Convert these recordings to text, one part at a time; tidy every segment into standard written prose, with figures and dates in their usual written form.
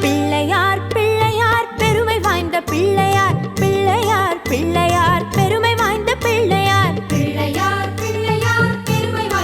பிள்ளையார் பெருமை வாய்ந்த பிள்ளையார். பிள்ளையார் பிள்ளையார் பெருமை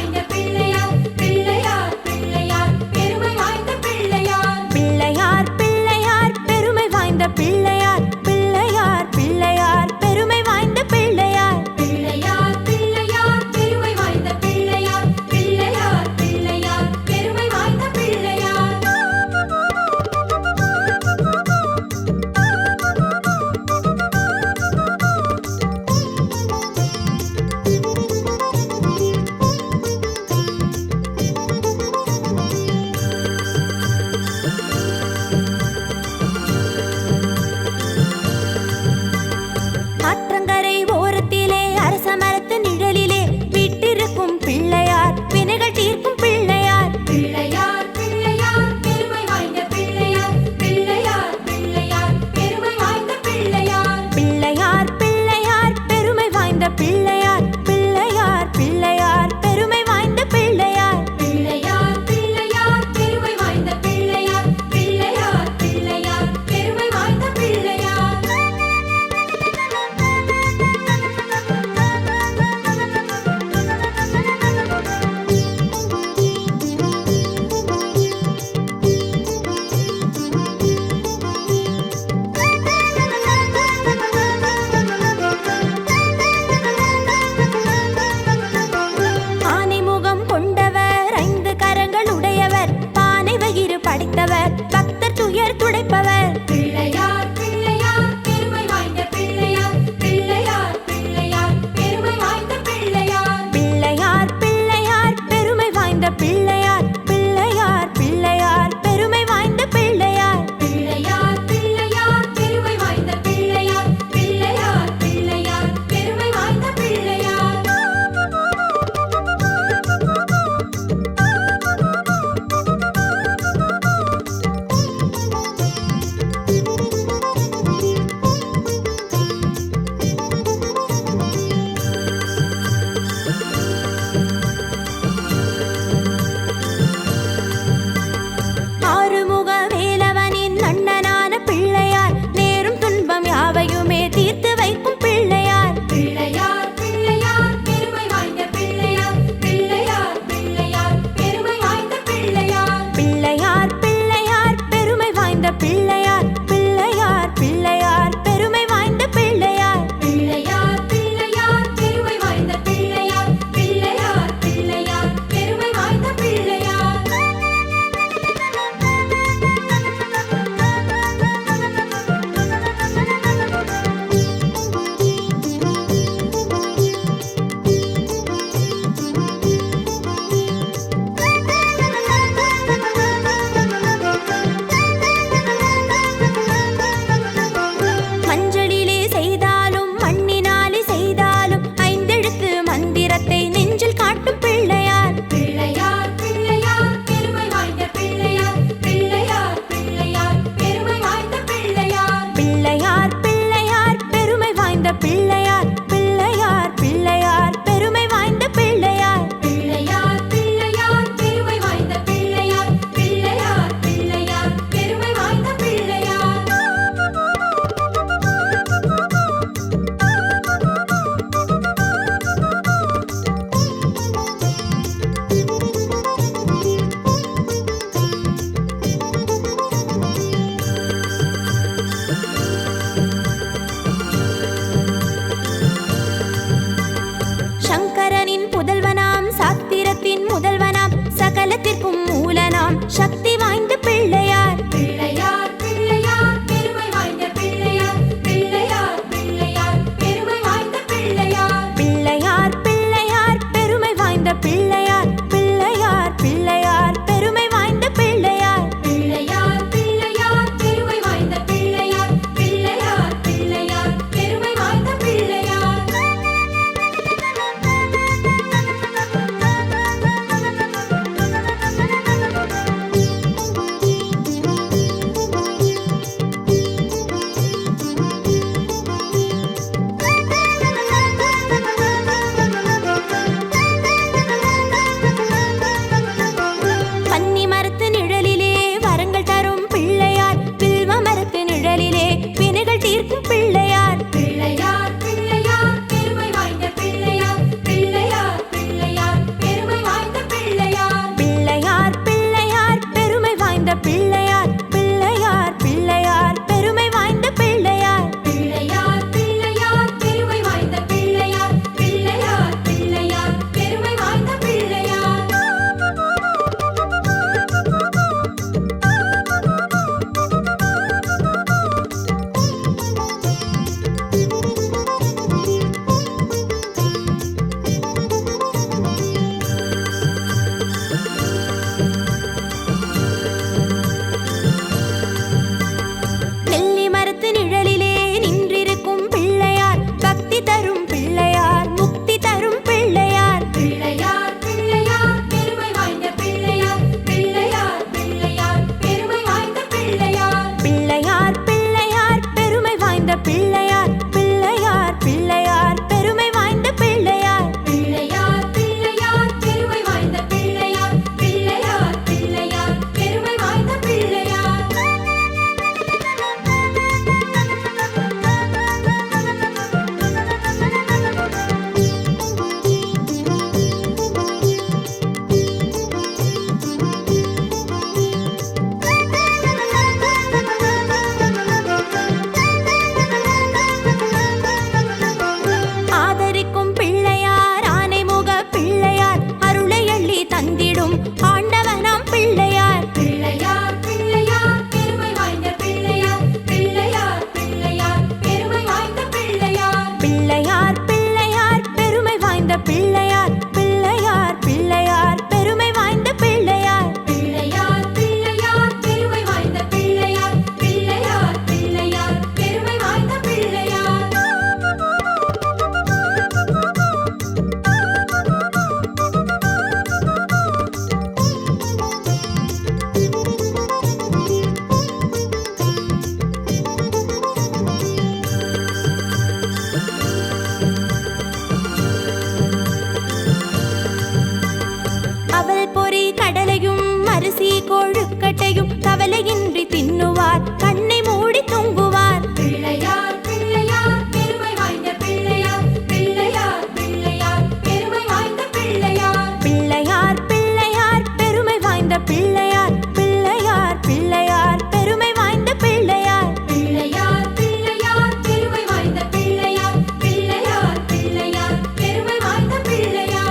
அரிசி கொழுக்கட்டையும் கவலையின்றி தின்னுவார், கண்ணை மூடி தூங்குவார். பிள்ளையார் பிள்ளையார் பெருமை வாய்ந்த பிள்ளையார், பிள்ளையார் பிள்ளையார் பெருமை வாய்ந்த பிள்ளையார். பிள்ளையார் பிள்ளையார் பெருமை வாய்ந்த பிள்ளையார், பிள்ளையார் பிள்ளையார் பெருமை வாய்ந்த பிள்ளையார். பிள்ளையார் பிள்ளையார் பெருமை வாய்ந்த பிள்ளையார், பிள்ளையார் பிள்ளையார் பெருமை வாய்ந்த பிள்ளையார்.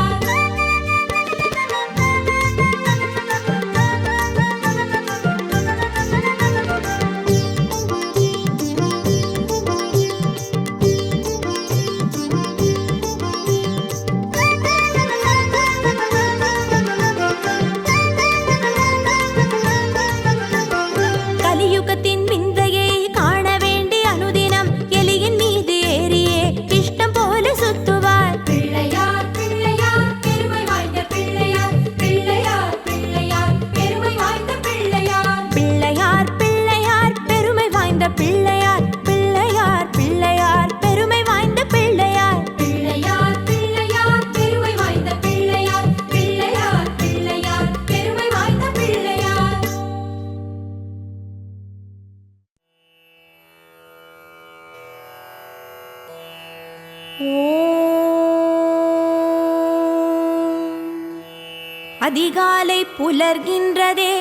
கலியுகத்தின் விந்தையை காண வேண்டி அனுதினம் எலியின் மீது ஏறியே இஷ்டம் போல சுத்துவார். பிள்ளையார் பிள்ளையார் பெருமை வாய்ந்த பிள்ளையார், பிள்ளையார் பிள்ளையார் பெருமை வாய்ந்த பிள்ளையார். பிள்ளையார் பிள்ளையார் பெருமை வாய்ந்த பிள்ளையார், பிள்ளையார் பிள்ளையார் பெருமை வாய்ந்த பிள்ளையார். பிள்ளையார் பிள்ளையார் பெருமை வாய்ந்த பிள்ளையார், பிள்ளையார் பிள்ளையார் பெருமை வாய்ந்த பிள்ளையார். அதிகாலை புலர்கின்றதே,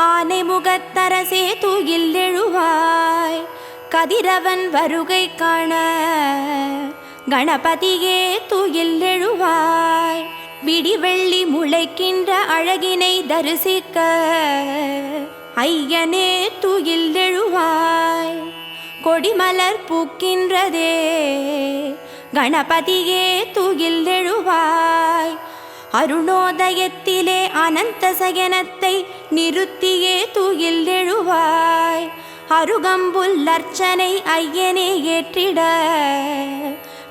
ஆனை முகத்தரசே தூயில் எழுவாய். கதிரவன் வருகை காண கணபதியே தூயில் எழுவாய். விடிவெள்ளி முளைக்கின்ற அழகினை தரிசிக்க ஐயனே தூயில் எழுவாய். கொடிமலர் பூக்கின்றதே, கணபதியே தூயில் எழுவாய். அருணோதயத்திலே அனந்த சயனத்தை நிறுத்தியே தூயில் எழுவாய். அருகம்புல் அர்ச்சனை ஐயனே ஏற்றிட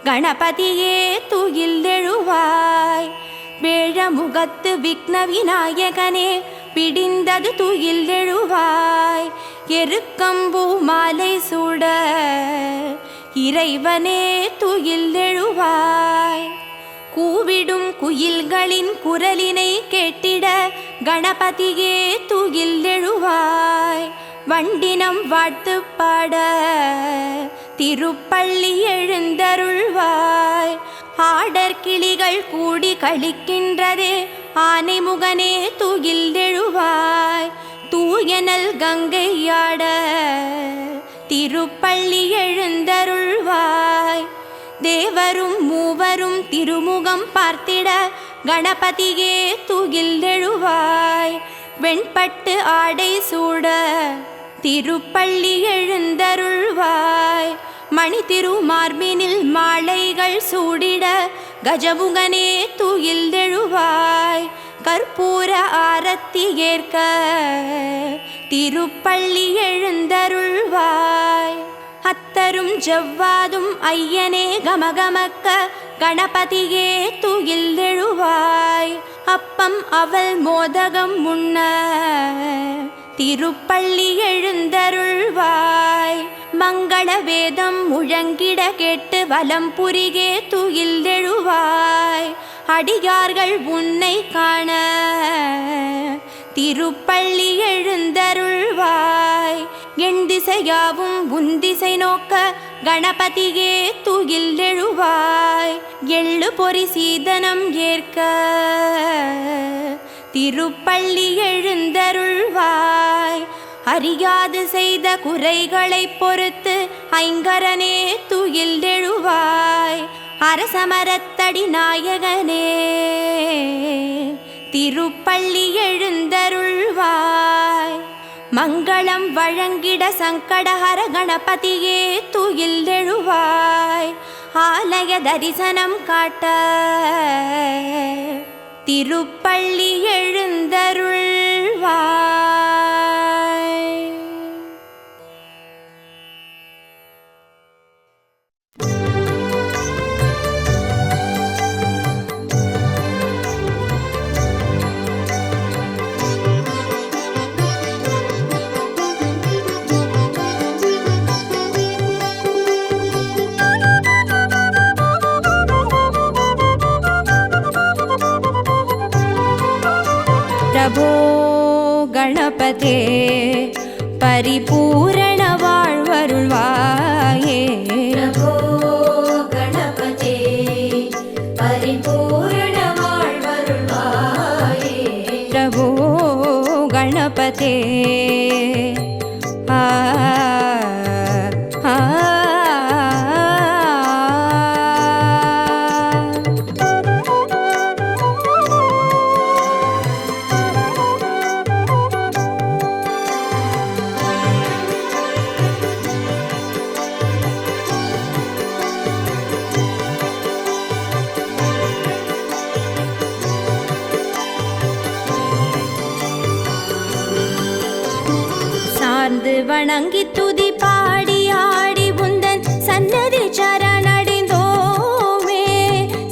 கணபதியே தூயில் எழுவாய். வேழமுகத்து விக்ன விநாயகனே பிடிந்தது தூயில் எழுவாய். எருக்கம்பூ மாலை சூட இறைவனே தூயில் எழுவாய். கூவிடும் குயில்களின் குரலினை கேட்டிட கணபதியே தூயில் எழுவாய். வண்டினம் வாழ்த்து பாட திருப்பள்ளி எழுந்தருள்வாய். ஆடர் கிளிகள் கூடி கழிக்கின்றதே, ஆனைமுகனே தூயில் எழுவாய். தூயனல் கங்கையாட திருப்பள்ளி எழுந்தருள்வாய். தேவரும் மூவரும் திருமுகம் பார்த்திட கணபதியே தூயில் எழுவாய். வெண்பட்டு ஆடை சூட திருப்பள்ளி எழுந்தருள்வாய். மணி திருமார்பினில் மாலைகள் சூடிட கஜமுகனே தூயில் எழுவாய். கற்பூர ஆரத்தி ஏற்க திருப்பள்ளி எழுந்தருள்வாய். அத்தரும் ஜவ்வாதும் ஐயனே கமகமக்க கணபதியே தூயில் எழுவாய். அப்பம் அவல் மோதகம் முன்ன திருப்பள்ளி எழுந்தருள்வாய். மங்கள வேதம் முழங்கிட கேட்டு வலம் புரிகே தூயில் எழுவாய். அடியார்கள் உன்னை காண திருப்பள்ளி எழுந்தருள்வாய். எண் திசையாவும் உந்திசை நோக்க கணபதியே தூயில் எழுவாய். எள்ளு பொறி சீதனம் ஏற்க திருப்பள்ளி எழுந்தருள்வாய். அறியாது செய்த குறைகளை பொறுத்து ஐங்கரனே தூயில் எழுவாய். அரசமரத்தடி நாயகனே திருப்பள்ளி எழுந்தருள்வாய். மங்களம் வழங்கிட சங்கடஹர கணபதியே தூயில் எழுவாய். ஆலய தரிசனம் காட்ட திருப்பள்ளி எழுந்தருள்வாய். கணபதே பரிபூரண வாழ்வருள்வாயே. பிரபோ கணபதே பரிபூரண வாழ்வருள்வாயே. பிரபோ கணபதே ஆ ஆ சார்ந்து வணங்கி துதி பாடி ஆடி உந்தன் சன்னதி சரணடைந்தோமே.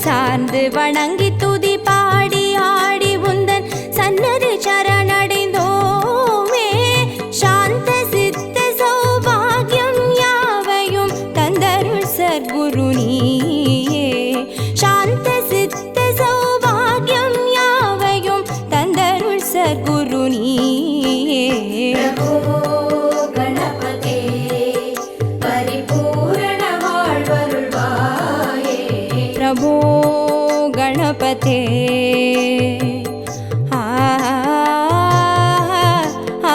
சார்ந்து வணங்கி துதி பாடி ஆடி உந்தன் சன்னதி சரணடைந்தோமே. சாந்த சித்த சௌபாகியம் யாவையும் தந்தருள் சர்க்குரு நீயே. சாந்த சித்த சௌபாகியம் யாவையும் தந்தருள் சர்க்குரு நீயே. பிரபோ கணபதே பரிபூரண வாழ்வருள்வாயே. பிரபோ கணபதே ஆ ஆ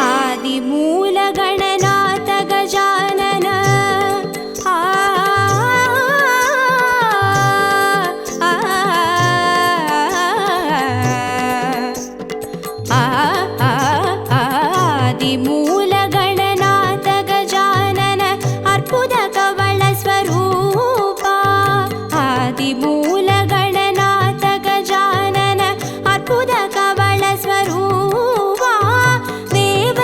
ஆதிமூல கணநாத கஜானன ஆ ஆ ஆ ஆதிமூல கணநாத கஜானன அற்புத கவள ஸ்வரூபா. ஆதிமூல கணநாத கஜானன அற்புத கவள ஸ்வரூபா. தேவ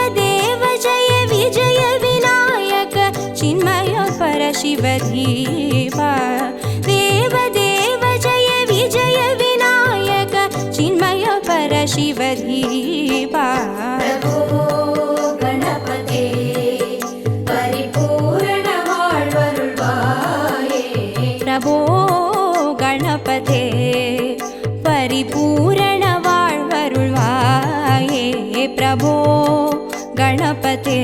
ஜய விஜய விநாயக சின்மய பரசிவதீபா. தேவ ஜய விஜய விநாயக சின்மய பரசிவதீபா. பிரபோ கணபதே பரிபூரண வாழ்வருள்வாயே. பிரபோ கணபதே பரிபூரண வாழ்வருள்வாயே. பிரபோ கணபதே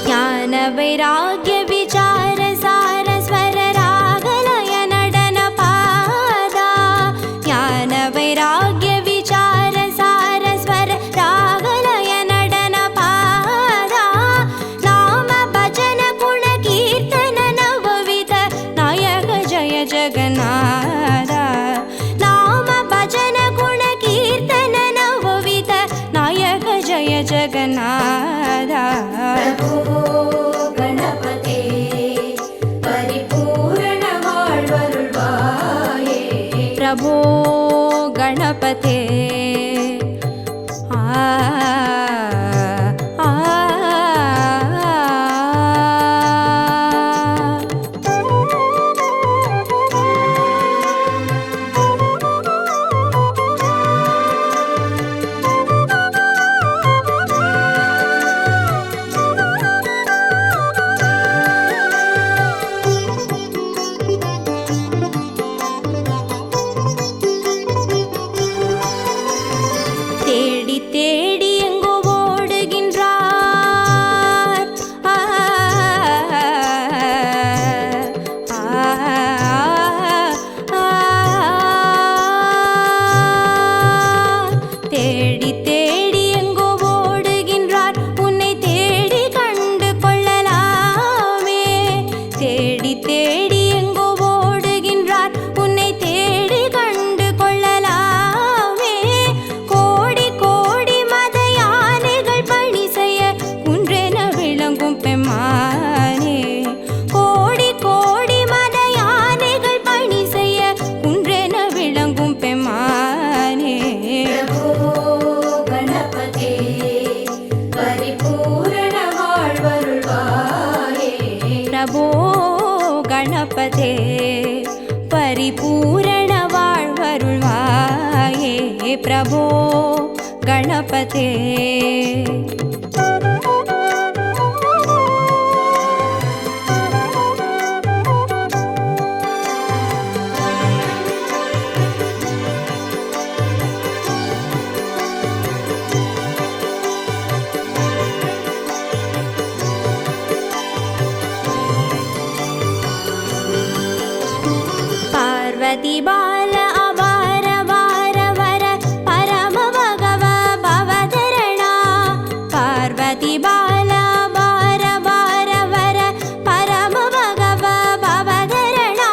ஞான வைராग्य விசார சார ஸ்வர ராகலய நடன பாதா. ஞான வைராग्य விசார சார ஸ்வர ராகலய நடன பாதா. நாம பஜன குண கீர்த்தன நவவித நாயக ஜய ஜகநாத. நாம பஜன குண கீர்த்தன நவவித நாயக ஜய ஜகநாத. பிரபோ கணபதே பரிபூரண வாழ்வருள்வாயே. பிரபோ கணபதே ஆ ஆ பரிபூரண வாழ்வருள்வாயே பிரபோ கணபதே. பார்வதி பால அபார வார வர பரம பகவ பவதரணா. பார்வதி பால அபார வார வர பரம பகவ பவதரணா.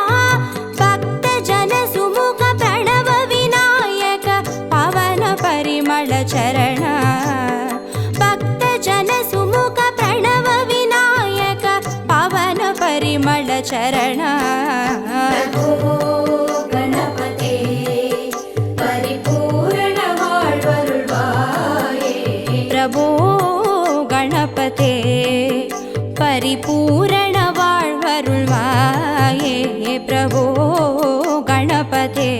பக்த ஜன சுமுக பிரணவ விநாயக பவன பரிமள சரண. பக்த ஜன சுமுக பிரணவ விநாயக பவன பரிமள சரண. பிரபோ கணபதே பரிபூரண வாழ்வருள்வாயே. பிரபோ கணபதே பரிபூரண வாழ்வருள்வாயே பிரபோ கணபதே.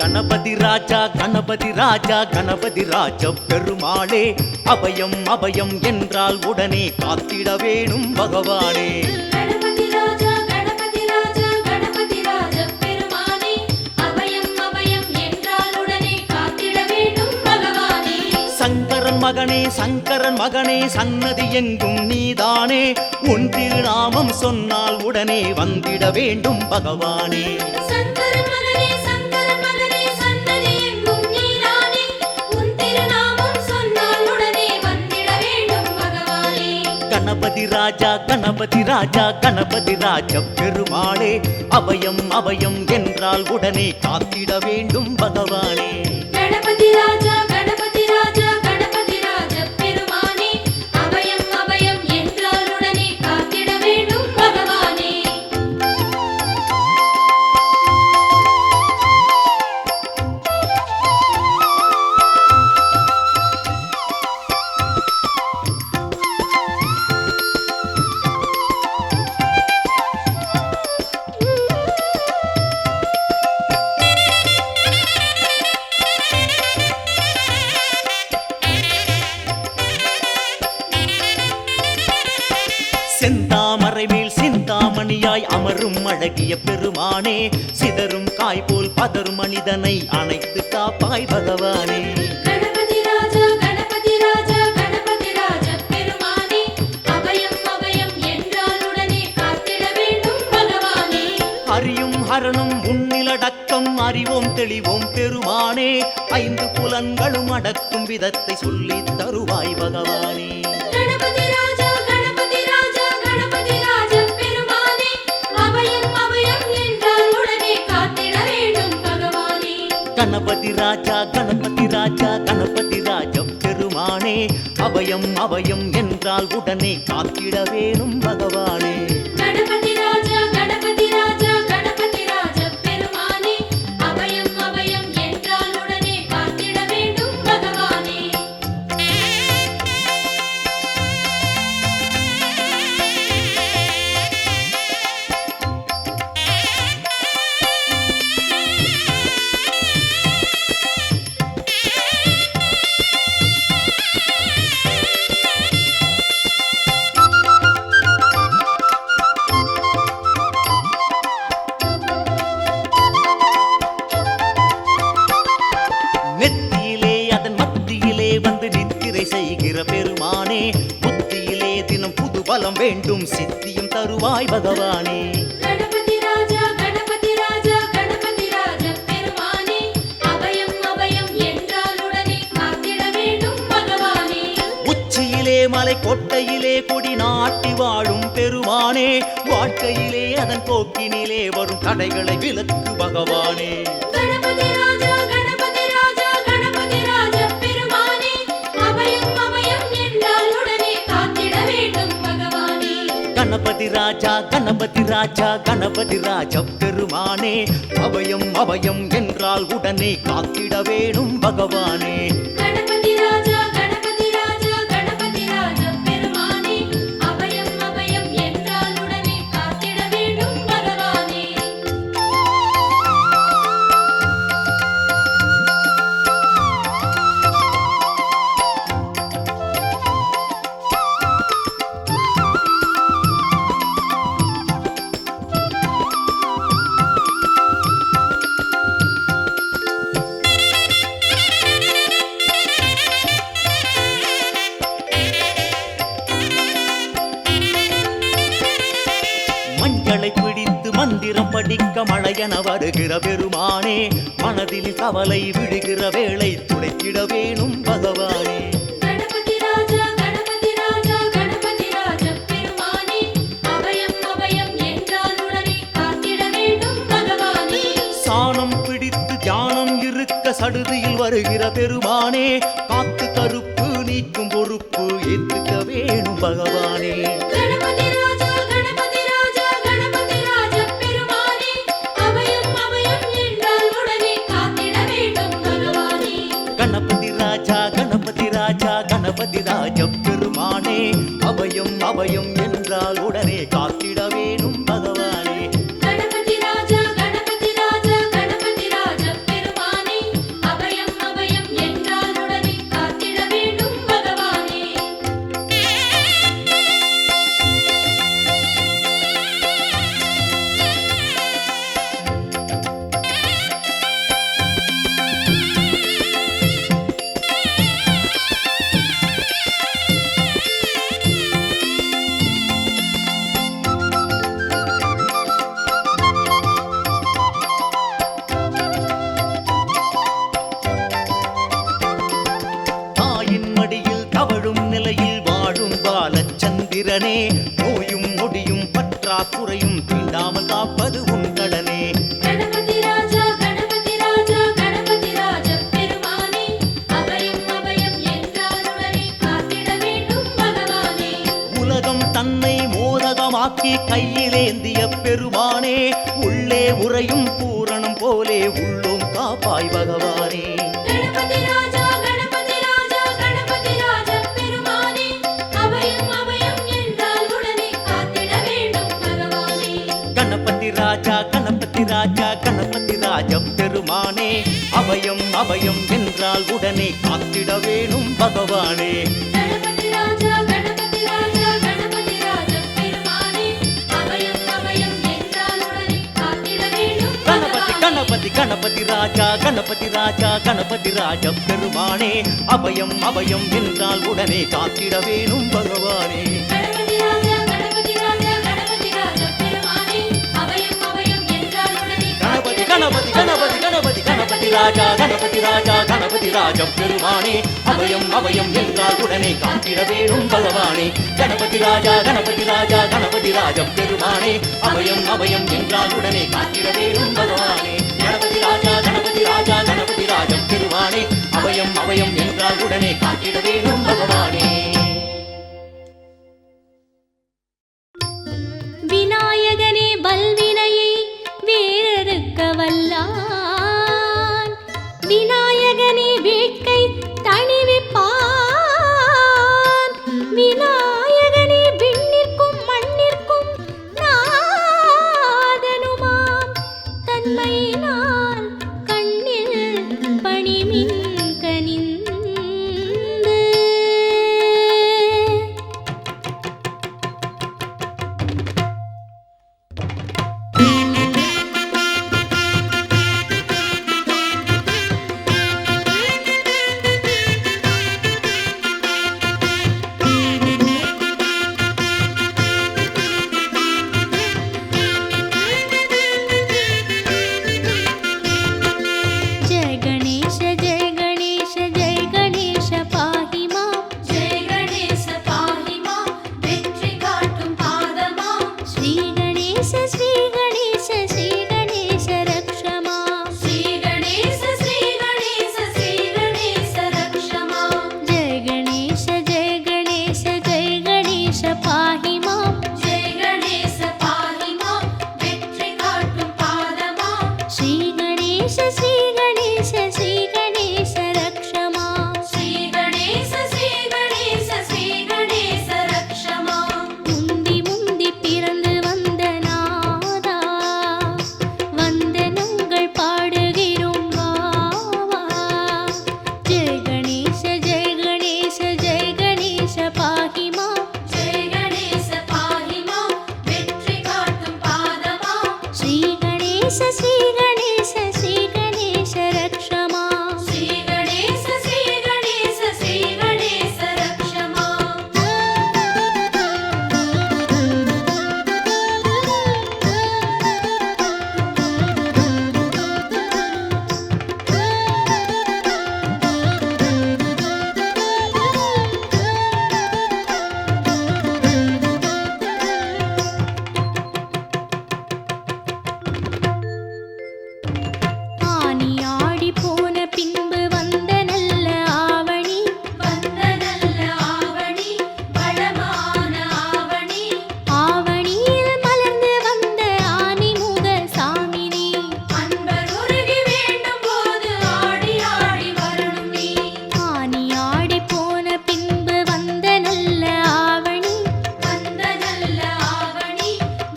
கணபதி ராஜா கணபதி ராஜா கணபதி ராஜ பெருமாளே, அபயம் அபயம் என்றால் உடனே காத்திட வேணும் பகவானே. கணபதி ராஜா கணபதி ராஜா கணபதி ராஜ பெருமானே, அபயம் அபயம் என்றால் உடனே காத்திட வேண்டும் பகவானே. சங்கரன் மகனே சங்கரன் மகனே சன்னதி எங்கும் நீதானே, உன் திருநாமம் சொன்னால் உடனே வந்திட வேண்டும் பகவானே. சங்கரன் மகனே சன்னதி எங்கும் நீதானே, உன் திருநாமம் சொன்னால் உடனே வந்திட வேண்டும் பகவானே. கணபதி ராஜா கணபதி ராஜா கணபதி ராஜ பெருமாளே, அபயம் அபயம் என்றால் உடனே காத்திட வேண்டும் பகவானே. கணபதி ராஜா கணபதி ராஜா கணபதி ராஜ பெருமானே, அபயம் அபயம் என்றால் உடனே காத்திட வேண்டும் பகவானே. செந்தாமரை மேல் சிந்தாமணியாய் அமரும் அழகிய பெருமானே, சிதறும் காய் போல் பதரும் மனிதனை அணைத்து காப்பாய் பகவானே. கணபதி ராஜா கணபதி ராஜா கணபதி ராஜ பெருமானே, அபயம் அபயம் என்றால் உடனே காத்திட வேண்டும் பகவானே. ஹரியும் ஹரனும் உன்னிலடக்கம் அறிவோம் தெளிவோம் பெருமானே, ஐந்து புலன்களும் அடக்கும் விதத்தை சொல்லித் தருவாய் பகவானே. கணபதி ராஜா கணபதி ராஜா கணபதி ராஜ பெருமானே, அபயம் அபயம் என்றால் உடனே காத்திட வேண்டும் பகவானே. கணபதி ராஜா கணபதி ராஜா கணபதி ராஜ பெருமானே, அபயம் அபயம் என்றால் உடனே காத்திட வேணும் பகவானே. கணபதி ராஜா கணபதி ராஜா கணபதி ராஜ பெருமானே, அபயம் அபயம் என்றால் உடனே காத்திட வேண்டும் பகவானே. நெத்தியிலே அதன் மத்தியிலே வந்து நித்திரை செய்கிற பெருமானே, புத்தியிலே தினம் புது பலம் வேண்டும் சித்தியும் தருவாய் பகவானே. கணபதி ராஜா கணபதி ராஜா கணபதி ராஜ பெருமானே, அபயம் அபயம் என்றால் உடனே காத்திட வேண்டும் பகவானே. உச்சியிலே மலை கொட்டையிலே கொடி நாட்டி வாழும் பெருமானே, வாழ்க்கையிலே அதன் போக்கினிலே வரும் தடைகளை விலக்கு பகவானே. கணபதி ராஜா கணபதி ராஜா கணபதி ராஜ பெருமானே அபயம் அபயம் என்றால் உடனே காத்திட வேண்டும் பகவானே. கணபதி ராஜா கணபதி ராஜா கணபதி ராஜ பெருமானே அபயம் அபயம் என்றால் உடனே காத்திட வேணும் பகவானே. கணபதி ராஜா கணபதி ராஜா கணபதி ராஜ பெருமானே அபயம் அபயம் என்றால் உடனே காத்திட வேண்டும் பகவானே. மஞ்சளை பிடித்து மந்திரம் படிக்க மழையென வருகிற பெருமானே மனதில் கவலை விழுகிற வேளை துடைத்திட வேணும் பகவானே. கணபதி ராஜா கணபதி ராஜா கணபதி ராஜ பெருமானே அபயம் அபயம் என்றால் உடனே காத்திட வேண்டும் பகவானே. சாணம் பிடித்து தியானம் இருக்க சடுதியில் வருகிற பெருமானே காத்து கருப்பு நீக்கும் பொறுப்பு ஏத்துக்க வேணும் பகவானே. கணபதி ராஜா கணபதி ராஜா கணபதி ராஜ பெருமானே அபயம் அபயம் என்றால் உடனே காத்திட வேண்டும் பகவானே. கணபதி ராஜா கணபதி ராஜா கணபதி ராஜ பெருமானே அபயம் அபயம் என்றால் உடனே காத்திட வேணும் பகவானே. கணபதி ராஜா கணபதி ராஜா கணபதி ராஜ பெருமானே அபயம் அபயம் என்றால் உடனே காத்திட வேண்டும் பகவானே. தாயின் மடியில் தவழும் நிலையில் வாழும் பாலச்சந்திரனே நோயும் நொடியும் பற்றாக்குறையும் தீண்டாமல் காப்பது உன் கடனே. கணபதி ராஜா கணபதி ராஜா கணபதி ராஜ பெருமானே அபயம் அபயம் என்றால் உடனே காத்திட வேண்டும் பகவானே. உலகம் தன்னை மோதகமாக்கி கையிலேந்திய பெருமானே உள்ளே உறையும் பூரணம் போலே உள்ளோம் காப்பாய் பகவானே. கணபதி ராஜா கணபதி ராஜா கணபதி ராஜ பெருமானே அபயம் அபயம் என்றால் உடனே காத்திட வேண்டும் பகவானே. கணபதி ராஜா கணபதி ராஜா கணபதி ராஜ பெருமானே அபயம் அபயம் என்றால் உடனே காத்திட வேணும் பகவானே. கணபதி ராஜா கணபதி ராஜா கணபதி ராஜ பெருமானே அபயம் அபயம் என்றால் உடனே காத்திட வேண்டும் கணபதி பகவானே. கணபதி கணபதி ராஜா கணபதி ராஜா கணபதி ராஜ பெருமானே அபயம் அபயம் என்றால் உடனே காத்திட வேணும் பகவானே. கணபதி ராஜா கணபதி ராஜா கணபதி ராஜ பெருமானே அபயம் அபயம் என்றால் உடனே கணபதி கணபதி கணபதி கணபதி கணபதி ராஜா கணபதி ராஜா கணபதி ராஜ பெருமானே அபயம் அபயம் என்றால் உடனே காத்திட வேணும் பகவானே. கணபதி ராஜா கணபதி ராஜா கணபதி ராஜ பெருமானே அபயம் அபயம் என்றால் உடனே காத்திட வேணும் பகவானே. கணபதி ராஜா கணபதி ராஜா கணபதி ராஜ பெருமானே அபயம் அபயம் என்றால் உடனே காத்திட வேணும் பகவானே. விநாயகனே வல்வினையை வேறறுக்க வல்லான் விநாயகனே வேட்கை தணிவிப்பான் விநாயகனே விண்ணிற்கும் மண்ணிற்கும் நாதனுமாம் தன்மையினால் கண்ணில் பணிமின் கனிந்து श्री गणेश रक्ष मां श्री गणेश श्री गणेश श्री गणेश रक्ष मां जय गणेश पाहि मां जय गणेश पाहि मां வெற்றி காட்டும் பாதமா श्री गणेश रक्ष मां श्री गणेश श्री गणेश श्री गणेश रक्ष मां முந்தி முந்தி பிறந்து வந்த நாதா வந்தனங்கள் பாடுகிறோம் வா வா ஜெய கணேச பாஹி மாம் जय गणेश पाहि मां வெற்றி காட்டும் பாதமா ஸ்ரீ கணேச ரக்ஷ மாம் श्री गणेश श्री गणेश श्री गणेश रक्ष मां ஆனி ஆடி போன பின்பு வந்த நல்ல ஆவணி வந்த நல்ல ஆவணி வளமான ஆவணி ஆவணியில் மலர்ந்து வந்த ஆனிமுக சாமினி அன்பர் உருகி வேண்டும் போது ஆடி ஆடி வரணும் நீ ஆனி ஆடி போன பின்பு வந்த நல்ல ஆவணி வந்த நல்ல ஆவணி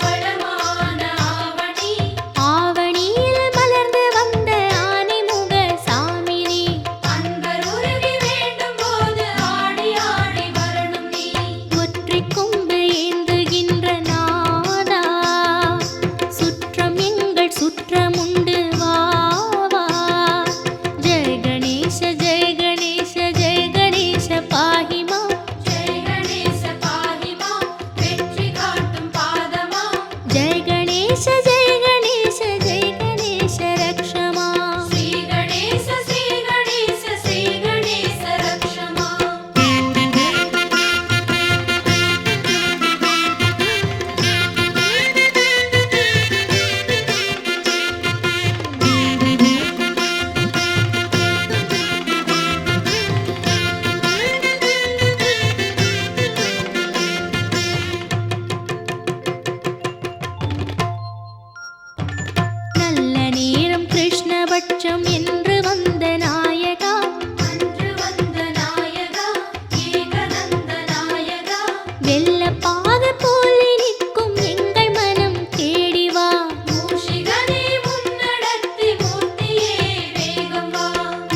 வளமான ஆவணி ஆவணியில் மலர்ந்து வந்த ஆனிமுக சாமினி அன்பர் உருகி வேண்டும் போது ஆடி ஆடி வரணும் நீ ஒற்றை கொம்பு ஏந்துகின்ற நாதா சுற்றம் எங்கள் சுற்றமுண்டு வா வா ஜெய கணேச பாஹி மாம் जय गणेश पाहि मां வெற்றி காட்டும் பாதமா जय गणेश रक्ष मां श्री गणेश श्री गणेश श्री गणेश रक्ष मां நல்ல நேரம் கிருஷ்ணபட்சம் என்று வந்த நாயகா அன்று வந்த நாயகா ஏகநந்த நாயகா வெள்ளப்பாக போலி நிற்கும் எங்கள் மனம் தேடி வா மூஷிகனே முன்னடத்தி மூர்த்தியே வேகம் வா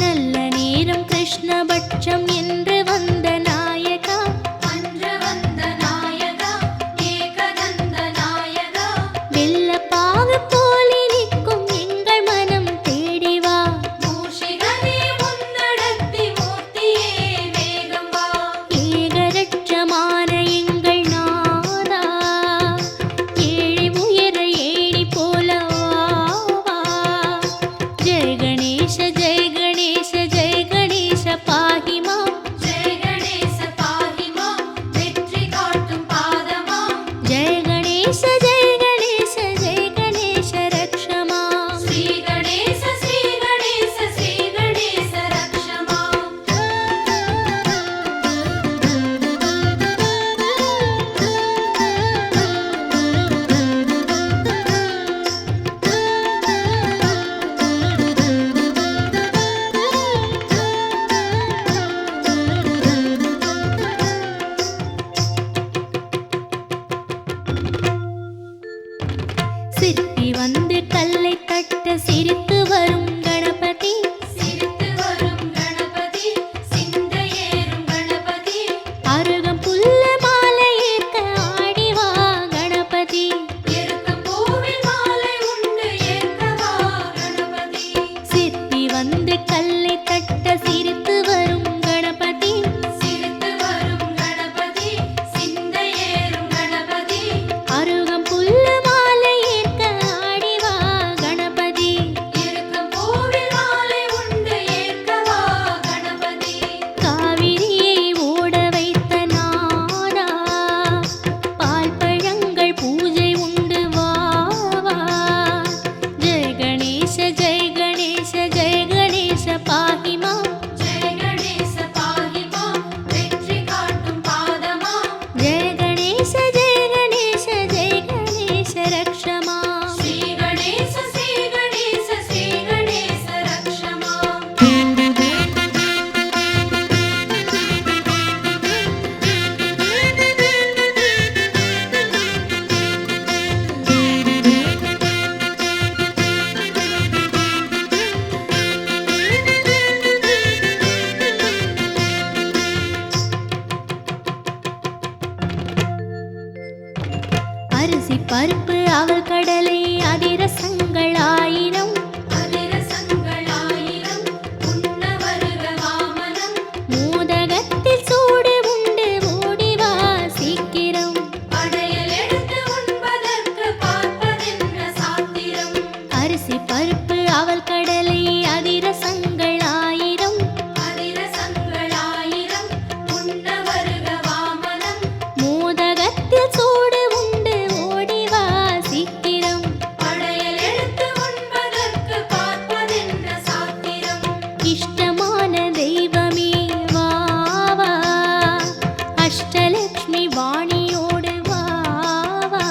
நல்ல நேரம் கிருஷ்ணபட்சம் என்று வந்த நாயகா அன்று வந்த நாயகா ஏகநந்த நாயகா வெள்ளப்பாக போலி நிற்கும் எங்கள் மனம் தேடி வா மூஷிகனே முன்னடத்தி மூர்த்தியே வேகம் வா ஏகரட்சமான எங்கள் நாதா ஏழி உயர ஏழி போல வா வா ஜெய கணேச பாஹி மாம் जय गणेश पाहि मां வெற்றி காட்டும் பாதமா जय गणेश रक्ष मां श्री गणेश श्री गणेश श्री गणेश रक्ष मां சிற்பி வந்து கல்லை தட்ட சிரித்து வரும் கணபதி சிரித்து வரும் கணபதி சிந்தையேறும் கணபதி அருகம் புல்ல மாலை ஏற்க ஆடி வா கணபதி இருக்கும் பூவில் மாலை உண்டு ஏற்கவா கணபதி சிற்பி வந்து கல்லை தட்ட சிரித்து வரும் கணபதி சிரித்து வரும் கணபதி சிந்தையேறும் கணபதி அருகம் புல்ல மாலை ஏற்க ஆடி வா கணபதி இருக்கும் பூவில் மாலை அரிசி பருப்பு அவல் கடலை அதிரசங்கள் ஆயிரம் உண்ண வருக வாமனம் மோதகத்தில் சூடு உண்டு ஓடிவா சீக்கிரம் படையல் எடுத்து உண்பதற்கு பார்ப்பதென்ன சாத்திரம் இஷ்டமான தெய்வமே வா வா அஷ்டலக்ஷ்மி வாணியோடு வா வா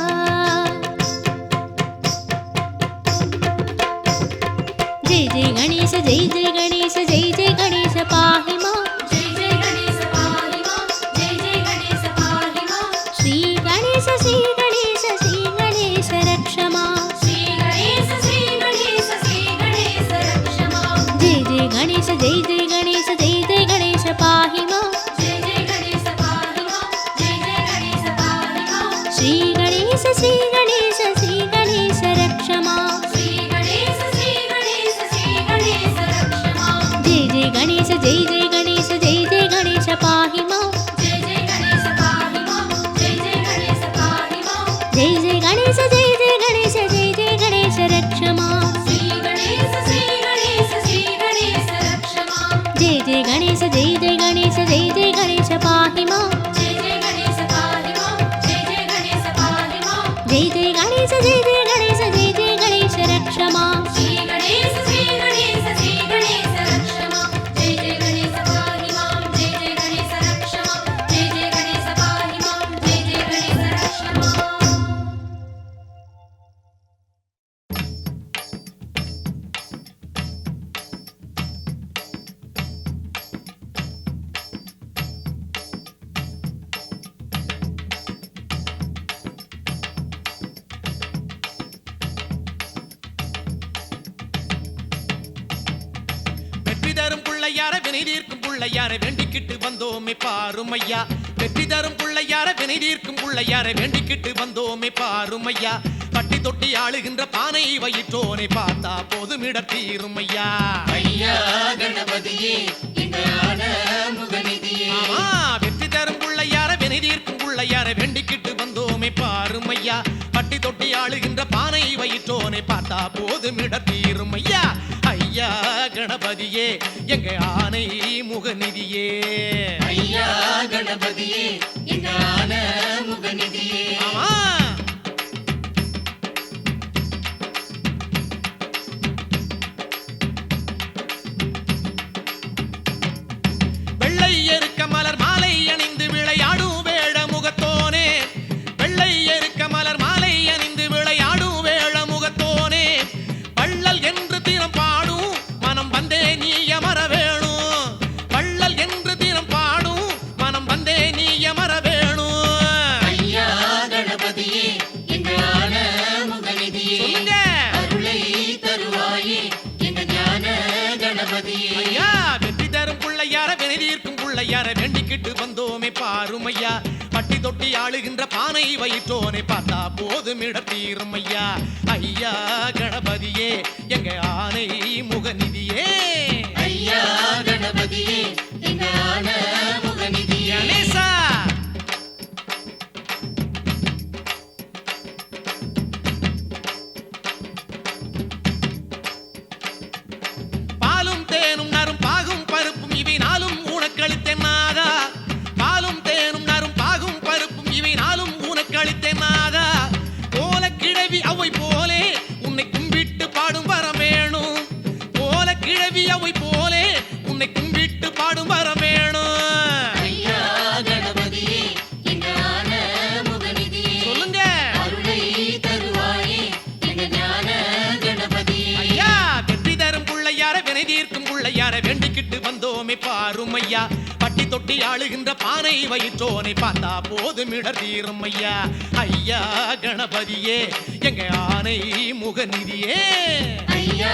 ஜெய் ஜெய் கணேச ஜெய் ஜெய் கணேச ஜெய் ஜெய் கணேச பாஹி மா ஜெய் ஜெய் கணேச பாஹி மா ஜெய் ஜெய் கணேச பாஹி மா ஸ்ரீ கணேச ஸ்ரீ கணேச ஸ்ரீ கணேச ரக்ஷமா ஸ்ரீ கணேச ஸ்ரீ கணேச ஸ்ரீ கணேச ரக்ஷமா ஜெய் ஜெய் கணேச ஜெய் ஜெய் கணேச ஜெய் ஜெய் கணேச பாஹி மா ஜெய் ஜெய் கணேச பாஹி மா ஜெய் ஜெய் கணேச பாஹி மா ஸ்ரீ கணேச ஸ்ரீ கணேச ஸ்ரீ கணேச ரக்ஷமா ஸ்ரீ கணேச ஸ்ரீ கணேச ஸ்ரீ கணேச ரக்ஷமா ஜெய் ஜெய் கணேச ஜெய் ஜெய் கணேச ஜெய் ஜெய் கணேச பாஹி மா ஜெய் ஜெய் கணேச பாஹி மா ஜெய் ஜெய் கணேச பாஹி மா ஜெய் ஜெய் கணேச ஜெய் ஜெய் கணேச ஜெய் ஜெய் கணேச ரக்ஷமா ஸ்ரீ கணேச ஸ்ரீ கணேச ஸ்ரீ கணேச ரக்ஷமா ஜெய் ஜெய் கணேச ஜெய் ஜெய் கணேச ஜெய் ஜெய் கணேச பாஹி மா ஜெய் ஜெய் கணேச பாஹி மா ஜெய் ஜெய் கணேச பாஹி மா ஜெய் ஜெய் கணேச ஜெய் ஜெய் கணேச ஜெய் ஜெய் கணேச ரக்ஷமா ஸ்ரீ கணேச ஸ்ரீ கணேச ஸ்ரீ கணேச ரக்ஷமா ஜெய் ஜெய் கணேச பாஹி மா ஜெய் ஜெய் கணேச ரக்ஷமா ஜெய் ஜெய் கணேச பாஹி மா ஜெய் ஜெய் கணேச ரக்ஷமா வெற்றி தரும் பிள்ளையார வினை தீர்க்கும் பிள்ளையார வேண்டிக்கிட்டு வந்தோமே பாருமையா வெற்றி தரும் பிள்ளையார வினை தீர்க்கும் பிள்ளையார வேண்டிக்கிட்டு வந்தோமே பாருமையா பட்டி தொட்டி ஆளுகின்ற பானை வயிற்றோனை பார்த்தா போதும் இடத்தீருமையா ஐயா கணபதியே எங்கான முகநிதியே ஆமா வெற்றி தரும் பிள்ளையார வினை தீர்க்கும் பிள்ளையார வேண்டிக்கிட்டு வந்தோமே பாருமையா பட்டி தொட்டி ஆளுகின்ற பானை வயிற்றோனை பார்த்தா போதும் இடத்தீருமையா ஐயா கணபதியே எங்க ஆனை முகநிதியே ஐயா கணபதியே எங்கான முகநிதியே ஆமா வெள்ளை எருக்க மலர் மாலை அணிந்து விளையாடும் வேழ முகத்தோனே வெள்ளை எருக்க மலர் மாலை அணிந்து விளையாடும் வேழ முகத்தோனே வள்ளல் என்று தினம் பாடும் மனம் வந்தே நீ அமர வேணும் வள்ளல் என்று தினம் பாடும் மனம் வந்தே நீ அமர வேணும் ஐயா கணபதியே எங்கான முகநிதியே சொல்லுங்க அருளை தருவாயே எங்க ஞான கணபதியே ஐயா வெற்றி தரும் பிள்ளையார வினை தீர்க்கும் பிள்ளையார வேண்டிக்கிட்டு வந்தோமே பாருமையா பட்டி தொட்டி ஆளுகின்ற பானை வயிற்றோனை பார்த்தா போதும் இடத்தீரும் ஐயா ஐயா கணபதியே எங்க ஆனை முகநிதியே ஐயா கணபதியே எங்கான முகநிதியே கணேசா பாலும் தேனும் நரும் பாகும் பருப்பும் இவை நாளும் ஊனக்களித்தென்னாதா பாலும் தேனும் நரும் பாகும் பருப்பும் இவை நாளும் ஊனக்களித்தென்னாதா போல கிழவி அவை போலே உன்னை கும்பிட்டு பாடும் வரம் வேணும் போல கிழவி அவை போலே உன்னை கும்பிட்டு பாடும் வரம் வேணும் ஐயா கணபதியே எங்கான முகநிதியே சொல்லுங்க அருளை தருவாயே எங்க ஞான கணபதியே ஐயா வெற்றி தரும் பிள்ளையார வினை தீர்க்கும் பிள்ளையார வேண்டிக்கிட்டு வந்தோமே பாருமையா பட்டி தொட்டி ஆளுகின்ற பானை வயிற்றோனை பார்த்தா போதும் இடத்தீரும் ஐயா ஐயா கணபதியே எங்க ஆனை முகநிதியே ஐயா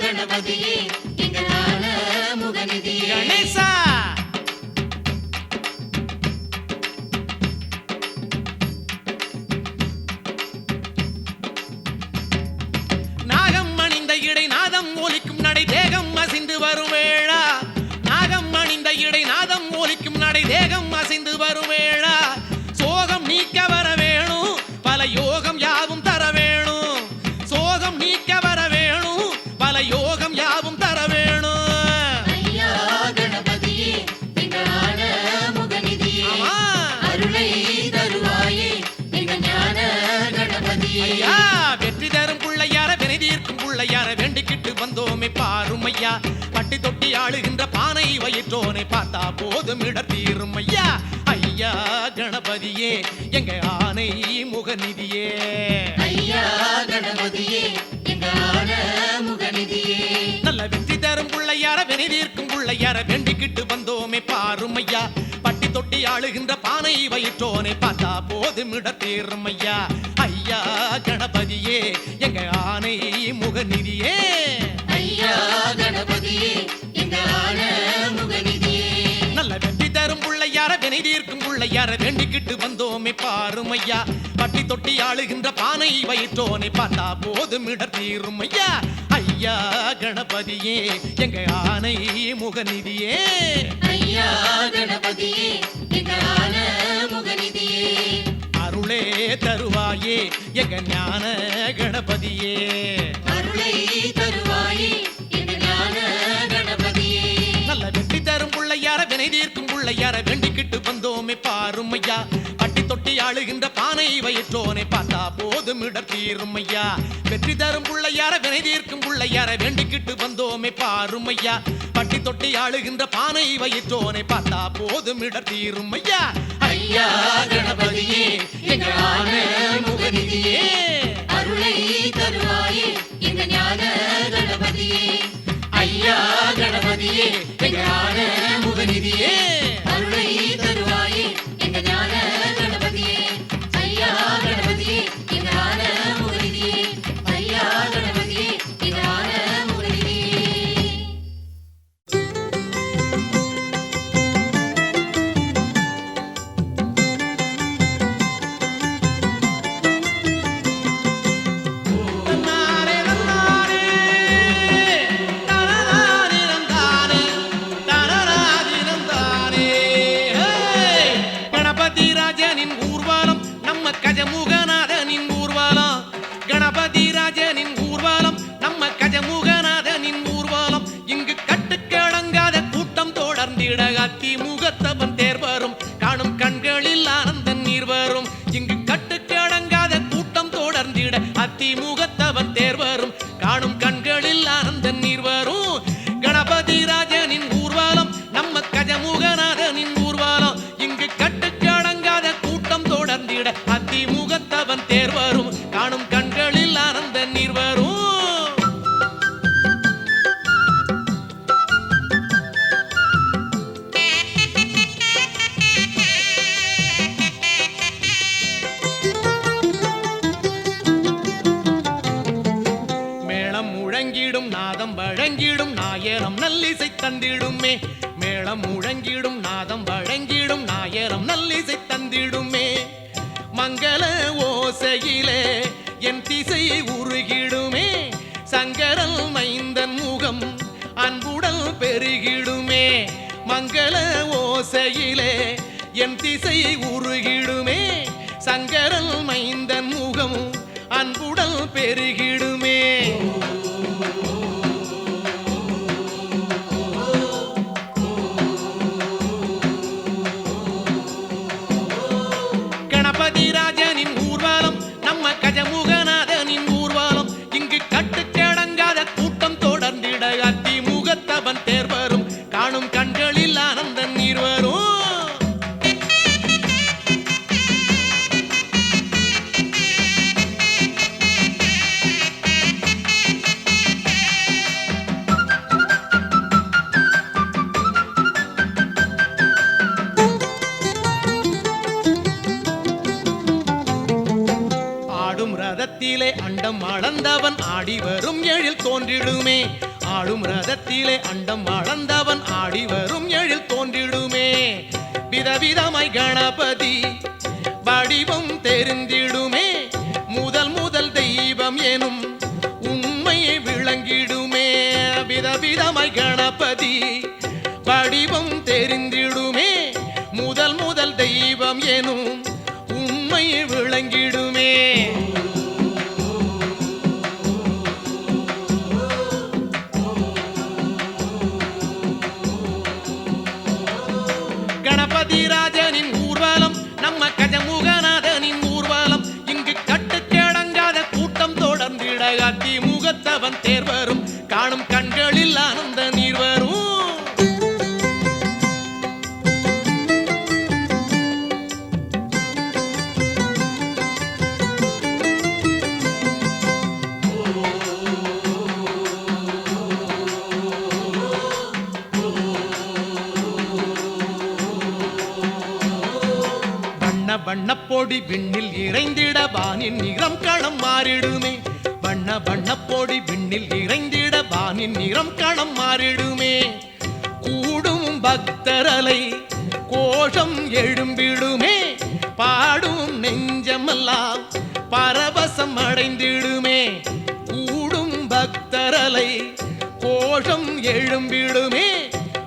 கணபதியே எங்கான முகநிதியே கணேசா நாகம் அணிந்த இடை நாதம் ஒலிக்கும் நடை தேகம் அசைந்து வரும் வேளா நாகம் அணிந்த இடை நாதம் ஒலிக்கும் நடை தேகம் அசைந்து வரும் வேளா சோகம் நீக்க வர வேணும் பல யோகம் யாவும் தர வேணும் சோகம் நீக்க வர வேணும் ஐயா பட்டி தொட்டி ஆளுகின்ற பானை வயிற்றோனை பார்த்தா போதும் இடர் தீரும் ஐயா ஐயா கணபதியே எங்க ஆனை முகநிதியே ஐயா கணபதியே எங்க ஆன முகநிதியே நல்ல வெற்றி தரும் பிள்ளையார வினைதீர்க்கும் பிள்ளையார வேண்டிக்கிட்டு வந்தோமே பாரும் ஐயா பட்டி தொட்டி ஆளுகின்ற பானை வயிற்றோனை பார்த்தா போதும் இடர் தீரும் ஐயா ஐயா கணபதியே எங்க ஆனை முகநிதியே ஐயா கணபதியே எங்க ஆன முகநிதியே நல்ல வெற்றி தரும் பிள்ளையார வினைதீர்க்கும் பிள்ளையார வேண்டிக்கிட்டு வந்தோமே பாரும் ஐயா பட்டி தொட்டி ஆளுகின்ற பானை வயிற்றோனை பார்த்தா போதும் இடர் தீரும் ஐயா ஐயா கணபதியே எங்க ஆனை முகநிதியே ஐயா கணபதியே எங்க ஆன முகநிதியே அருளே தருவாயே எங்க ஞான கணபதியே அருளை தருவாயே எங்க ஞான கணபதியே நல்ல வெற்றி தரும் பிள்ளையார வினைதீர்க்கும் பிள்ளையார வேண்டிக்கிட்டு வந்தோமே பாரும் ஐயா பட்டி தொட்டி ஆளுகின்ற பானை வயிற்றோனை பார்த்தா போதும் இடர் தீரும் ஐயா வெற்றி தரும் பிள்ளையார வினைதீர்க்கும் பிள்ளையார வேண்டிக்கிட்டு வந்தோமே பாரும் ஐயா பட்டி தொட்டி ஆளுகின்ற பானை வயிற்றோனை பார்த்தா போதும் இடர் தீரும் ஐயா ஐயா கணபதியே எங்க ஆன முகநிதியே அருளை தருவாயே எங்க ஞான கணபதியே ஐயா கணபதியே எங்க ஆன முகநிதியே அருளை தருவாயே எங்க ஞான கணபதியே ஐயா கணபதியே எங்க ஆன முகநிதியே ஐயா கணபதியே எங்க ஆன முகநிதியே தன்னாரே தன்னாரே தனராதிரந்தானே தனராதிரந்தானே கணபதி ராஜனின் ஊர்வலம் நம்ம கஜமுகநாதனின் ஊர்வலம் கணபதி ராஜனின் ஊர்வலம் நம்ம கஜமுகநாதனின் ஊர்வலம் இங்கு கட்டுக்கடங்காத கூட்டம் தொடர்ந்திட அதிமுகத்தவன் தேர் வரும் காணும் கண்களில் ஆனந்த நீர் வரும் இங்கு கட்டுக்கடங்காத கூட்டம் தொடர்ந்திட அதிமுகத்தவன் தேர் வரும் காணும் கண்களில் ஆனந்த நீர் வரும் கணபதி ராஜனின் ஊர்வலம் நம்ம கஜமுகநாதனின் ஊர்வலம் இங்கு கட்டுக்கடங்காத கூட்டம் தொடர்ந்திட அதிமுகத்தவன் தேர் வரும் காணும் கண்களில் ஆனந்த நீர் வரும் மேளம் முழங்கிடும் நாதம் வழங்கிடும் நாயரம் நல்லிசை தந்திடுமே மேளம் முழங்கிடும் நாதம் வழங்கிடும் நாயரம் நல்லிசை தந்திடுமே மங்கள ஓசையிலே என் திசை உருகிடுமே சங்கரல் மைந்தன் முகம் அன்புடல் பெருகிடுமே மங்கள ஓசையிலே என் திசை உருகிடுமே சங்கரல் மைந்தன் முகம் அன்புடல் பெருகிடுமே கணபதி ராஜனின் ஊர்வலம் நம்ம கஜமுகநாதனின் ஊர்வலம் இங்கு கட்டுக்கடங்காத கூட்டம் தொடர்ந்திட அதிமுகத்தவன் தேர் வரும் காணும் கண்களில் ஆனந்த நீர் வரும் ஆடும் ரதத்திலே அண்டம் அளந்தவன் ஆடி வரும் எழில் தோன்றிடுமே ஆடும் ரதத்திலே அண்டம் அளந்தவன் ஆடி வரும் எழில் தோன்றிடுமே விதவிதமாய் கணபதி வடிவம் தெரிந்திடுமே முதல் முதல் தெய்வம் எனும் உண்மையை விளங்கிடுமே விதவிதமாய் கணபதி வடிவம் தெரிந்திடுமே முதல் முதல் தெய்வம் எனும் உண்மை விளங்கிடுமே கணபதி ராஜனின் ஊர்வலம் நம்ம கஜமுகநாதனின் ஊர்வலம் இங்கு கட்டுக்கடங்காத கூட்டம் தொடர்ந்திட அதிமுகத்தவன் தேர் வரும் காணும் கண்களில் ஆனந்த நீர் வரும். வண்ணப்பொடி விண்ணில் இறைந்திட வானின் நிறம் களம் மாறிடுமே. வண்ணப்பொடி விண்ணில் இறைந்திட வானின் நிறம் களம் மாறிடுமே. கூடும் பக்தரலை கோஷம் எழும்பிடுமே. பாடும் நெஞ்சமெல்லாம் பரவசம் அடைந்திடுமே. கூடும் பக்தரலை கோஷம் எழும்பிடுமே.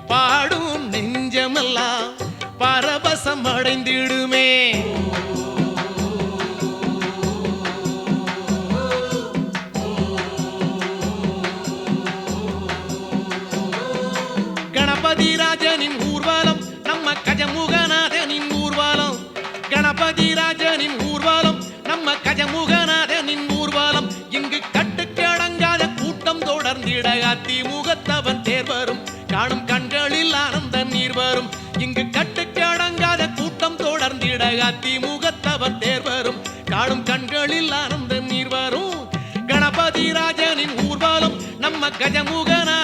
பாடும் நெஞ்சமெல்லாம் பரவசம் அடைந்திடுமே. கணபதி ராஜனின் ஊர்வலம் நம்ம கஜமுகநாதனின் ஊர்வலம். கணபதி ராஜனின் ஊர்வலம் நம்ம கஜமுகநாதனின் ஊர்வலம். இங்கு கட்டுக்கடங்காத கூட்டம் தொடர்ந்திட அதிமுகத்தவன் தேர் வரும். காணும் கண்களில் ஆனந்த நீர் வரும். இங்கு கட்டுக்கடங்காத கூட்டம் தொடர்ந்திட அதிமுகத்தவன் தேர் வரும். காணும் கண்களில் ஆனந்த நீர் வரும். கணபதி ராஜனின் ஊர்வலம் நம்ம கஜமுகநாத